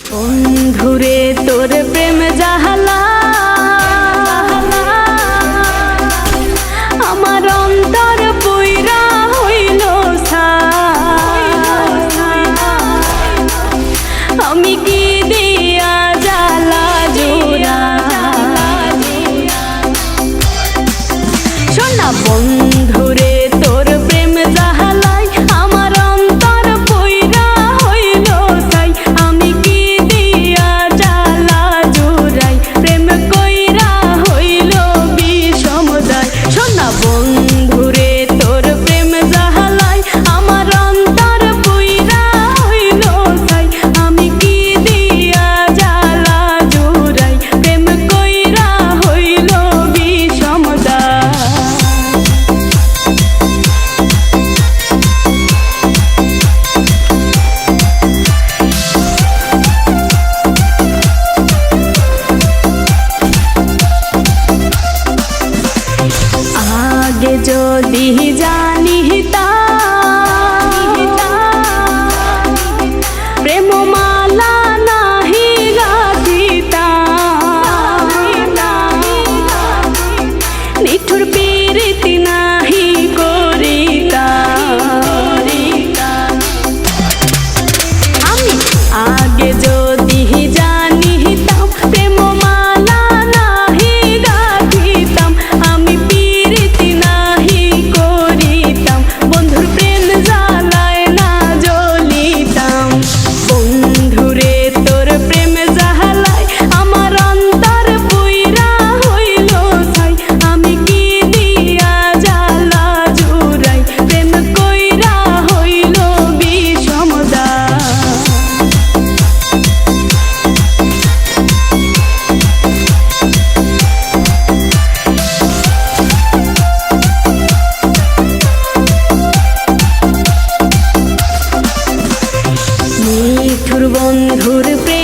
বন্ধুরে তোর প্রেম জাহালা আমার অন্তর পুইরা হইল আমি কি দিয়া জ্বালা জোড়া শোনা বন্ধুরে তোর প্রেম জাহালাই আমার অন্তর পুইরা হইল সাই আমি কি দিয়া জ্বালা জোড়াই প্রেম কইরা হইল বিষমদায় শোনা বন্ধুরে তোর প্রেম জাহালাই আমার অন্তর পুইরা হইল সাই আমি কি দিয়া জ্বালা জোড়াই প্রেম কইরা হইল বিষমদায় আগে যদি জানিতাম প্রেম মালা নাহি গাথিতাম নিঠুর প্রীতি নাহি করিতাম আমি আগে যদি জানিতাম প্রেম মালা নাহি গাথিতাম আমি প্রীতি নাহি করিতাম বন্ধুর প্রেম জ্বালায় না জ্বলিতাম বন্ধুরে তোর প্রেম জ্বালায় আমার অন্তর পুইরা হইল ছাই আমি কি দিয়া জ্বালা জুড়াই প্রেম কইরা হইল বিষমদায় নিঠুর বন্ধুর প্রেম